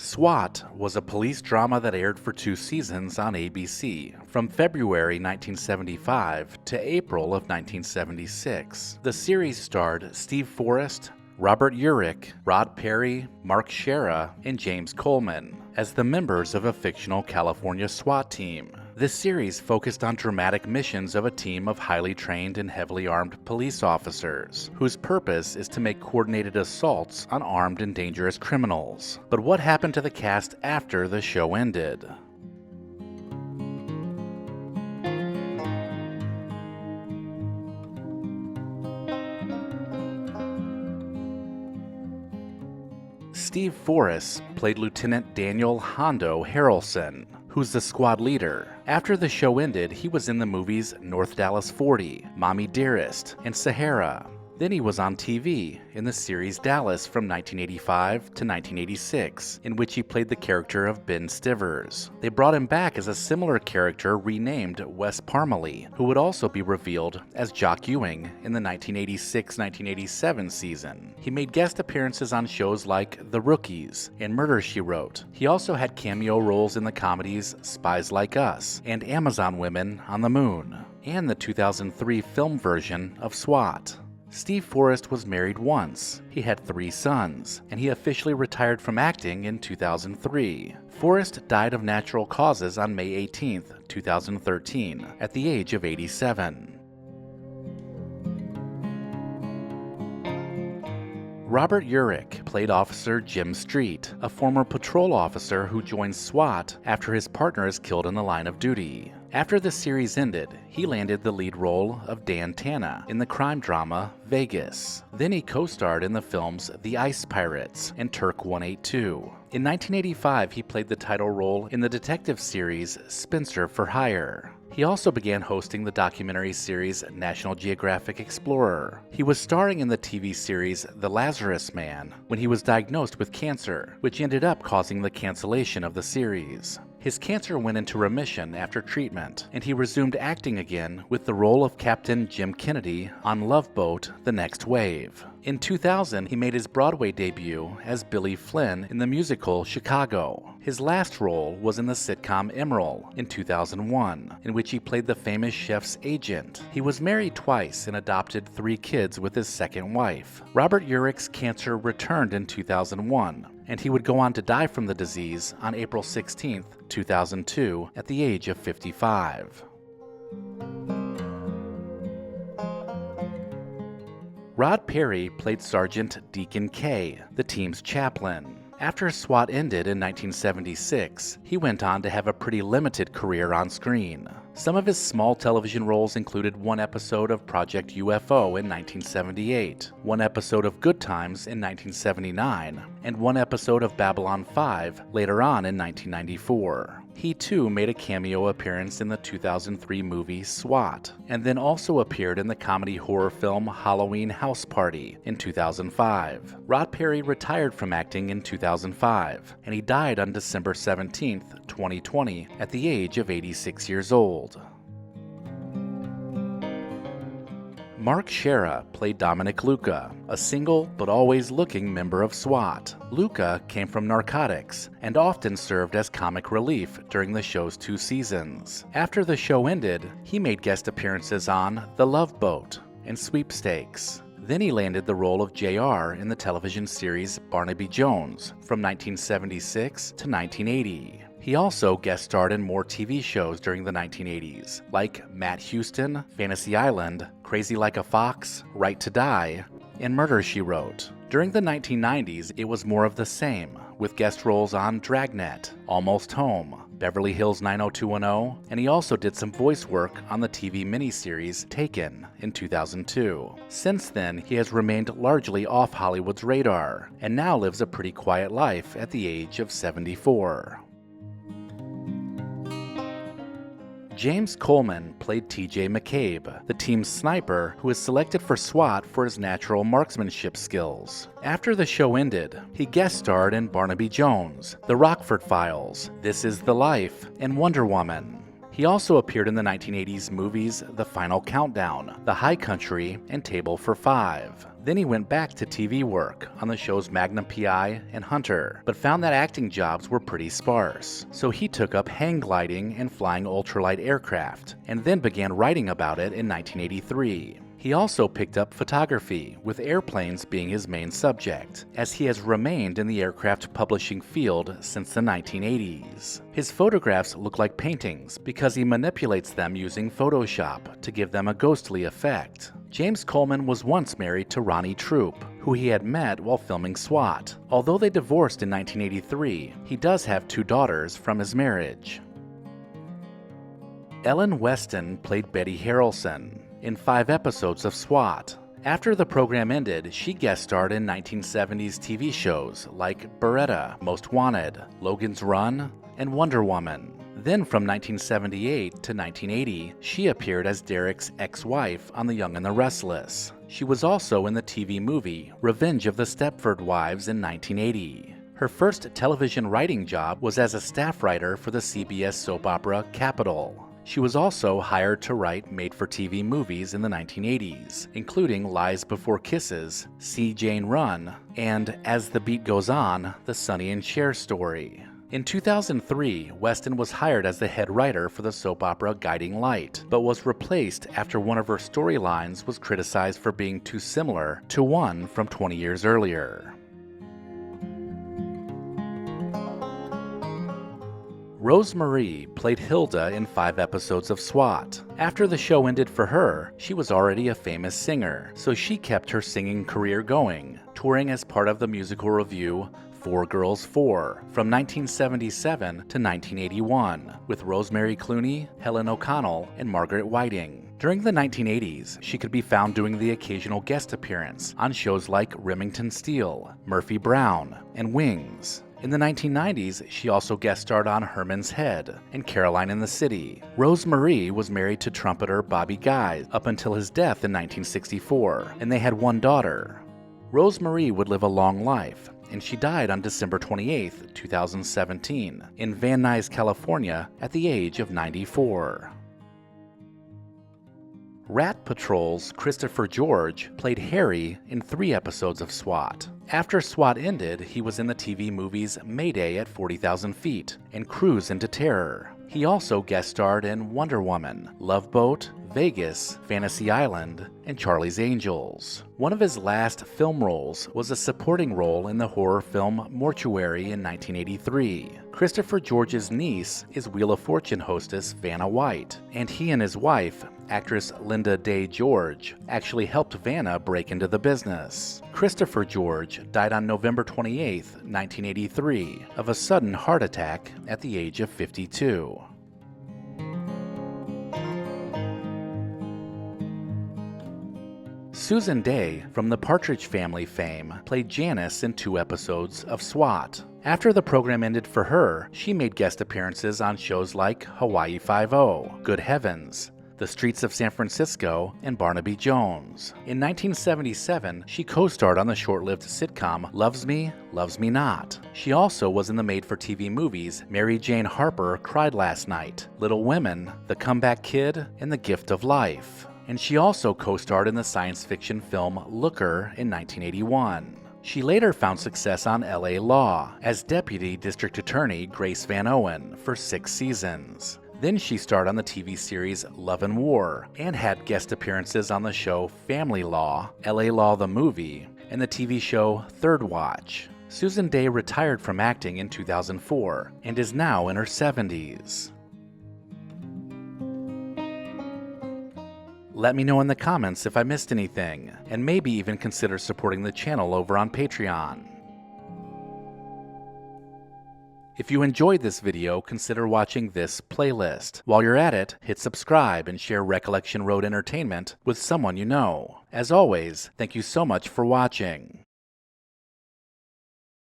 SWAT was a police drama that aired for 2 seasons on ABC, from February 1975 to April of 1976. The series starred Steve Forrest, Robert Urich, Rod Perry, Mark Shera, and James Coleman as the members of a fictional California SWAT team. This series focused on dramatic missions of a team of highly trained and heavily armed police officers, whose purpose is to make coordinated assaults on armed and dangerous criminals. But what happened to the cast after the show ended? Steve Forrest played Lieutenant Daniel Hondo Harrelson, who's the squad leader. After the show ended, he was in the movies North Dallas 40, Mommy Dearest, and Sahara. Then he was on TV in the series Dallas from 1985 to 1986, in which he played the character of Ben Stivers. They brought him back as a similar character renamed Wes Parmalee, who would also be revealed as Jock Ewing in the 1986-1987 season. He made guest appearances on shows like The Rookies and Murder, She Wrote. He also had cameo roles in the comedies Spies Like Us and Amazon Women on the Moon, and the 2003 film version of SWAT. Steve Forrest was married once. He had 3 sons, and he officially retired from acting in 2003. Forrest died of natural causes on May 18, 2013, at the age of 87. Robert Urick played Officer Jim Street, a former patrol officer who joined SWAT after his partner is killed in the line of duty. After the series ended, he landed the lead role of Dan Tana in the crime drama Vegas. Then he co-starred in the films The Ice Pirates and Turk 182. In 1985, he played the title role in the detective series Spencer for Hire. He also began hosting the documentary series National Geographic Explorer. He was starring in the TV series The Lazarus Man when he was diagnosed with cancer, which ended up causing the cancellation of the series. His cancer went into remission after treatment, and he resumed acting again with the role of Captain Jim Kennedy on Love Boat: The Next Wave. In 2000, he made his Broadway debut as Billy Flynn in the musical Chicago. His last role was in the sitcom Emerald in 2001, in which he played the famous chef's agent. He was married twice and adopted 3 kids with his second wife. Robert Urick's cancer returned in 2001, and he would go on to die from the disease on April 16, 2002, at the age of 55. Rod Perry played Sergeant Deacon K, the team's chaplain. After SWAT ended in 1976, he went on to have a pretty limited career on screen. Some of his small television roles included one episode of Project UFO in 1978, one episode of Good Times in 1979, and one episode of Babylon 5 later on in 1994. He too made a cameo appearance in the 2003 movie SWAT, and then also appeared in the comedy horror film Halloween House Party in 2005. Rod Perry retired from acting in 2005, and he died on December 17, 2020, at the age of 86 years old. Mark Shera played Dominic Luca, a single but always looking member of SWAT. Luca came from narcotics and often served as comic relief during the show's 2 seasons. After the show ended, he made guest appearances on The Love Boat and Sweepstakes. Then he landed the role of JR in the television series Barnaby Jones from 1976 to 1980. He also guest starred in more TV shows during the 1980s, like Matt Houston, Fantasy Island, Crazy Like a Fox, Right to Die, and Murder, She Wrote. During the 1990s, it was more of the same, with guest roles on Dragnet, Almost Home, Beverly Hills 90210, and he also did some voice work on the TV miniseries Taken in 2002. Since then, he has remained largely off Hollywood's radar, and now lives a pretty quiet life at the age of 74. James Coleman played T.J. McCabe, the team's sniper who was selected for SWAT for his natural marksmanship skills. After the show ended, he guest starred in Barnaby Jones, The Rockford Files, This Is the Life, and Wonder Woman. He also appeared in the 1980s movies The Final Countdown, The High Country, and Table for Five. Then he went back to TV work on the shows Magnum P.I. and Hunter, but found that acting jobs were pretty sparse. So he took up hang gliding and flying ultralight aircraft, and then began writing about it in 1983. He also picked up photography, with airplanes being his main subject, as he has remained in the aircraft publishing field since the 1980s. His photographs look like paintings because he manipulates them using Photoshop to give them a ghostly effect. James Coleman was once married to Ronnie Troop, who he had met while filming SWAT. Although they divorced in 1983, he does have 2 daughters from his marriage. Ellen Weston played Betty Harrelson in 5 episodes of SWAT. After the program ended, she guest starred in 1970s TV shows like Beretta, Most Wanted, Logan's Run, and Wonder Woman. Then from 1978 to 1980, she appeared as Derek's ex-wife on The Young and the Restless. She was also in the TV movie Revenge of the Stepford Wives in 1980. Her first television writing job was as a staff writer for the CBS soap opera Capital. She was also hired to write made-for-TV movies in the 1980s, including Lies Before Kisses, See Jane Run, and As the Beat Goes On, The Sonny and Cher Story. In 2003, Weston was hired as the head writer for the soap opera Guiding Light, but was replaced after one of her storylines was criticized for being too similar to one from 20 years earlier. Rosemarie played Hilda in 5 episodes of SWAT. After the show ended for her, she was already a famous singer, so she kept her singing career going, touring as part of the musical revue 4 Girls 4 from 1977 to 1981, with Rosemary Clooney, Helen O'Connell, and Margaret Whiting. During the 1980s, she could be found doing the occasional guest appearance on shows like Remington Steele, Murphy Brown, and Wings. In the 1990s, she also guest starred on Herman's Head and Caroline in the City. Rosemarie was married to trumpeter Bobby Guy up until his death in 1964, and they had 1 daughter. Rosemarie would live a long life, and she died on December 28, 2017, in Van Nuys, California, at the age of 94. Rat Patrol's Christopher George played Harry in 3 episodes of SWAT. After SWAT ended, he was in the TV movies Mayday at 40,000 Feet and Cruise into Terror. He also guest starred in Wonder Woman, Love Boat, Vegas, Fantasy Island, and Charlie's Angels. One of his last film roles was a supporting role in the horror film Mortuary in 1983. Christopher George's niece is Wheel of Fortune hostess Vanna White, and he and his wife, actress Linda Day George, actually helped Vanna break into the business. Christopher George died on November 28, 1983, of a sudden heart attack at the age of 52. Susan Day, from the Partridge Family fame, played Janice in 2 episodes of SWAT. After the program ended for her, she made guest appearances on shows like Hawaii Five-0, Good Heavens, The Streets of San Francisco, and Barnaby Jones. In 1977, she co-starred on the short-lived sitcom Loves Me, Loves Me Not. She also was in the made-for-TV movies Mary Jane Harper Cried Last Night, Little Women, The Comeback Kid, and The Gift of Life. And she also co-starred in the science fiction film Looker in 1981. She later found success on LA Law as Deputy District Attorney Grace Van Owen for 6 seasons. Then she starred on the TV series Love and War and had guest appearances on the show Family Law, LA Law the Movie, and the TV show Third Watch. Susan Day retired from acting in 2004 and is now in her 70s. Let me know in the comments if I missed anything, and maybe even consider supporting the channel over on Patreon. If you enjoyed this video, consider watching this playlist. While you're at it, hit subscribe and share Recollection Road Entertainment with someone you know. As always, thank you so much for watching.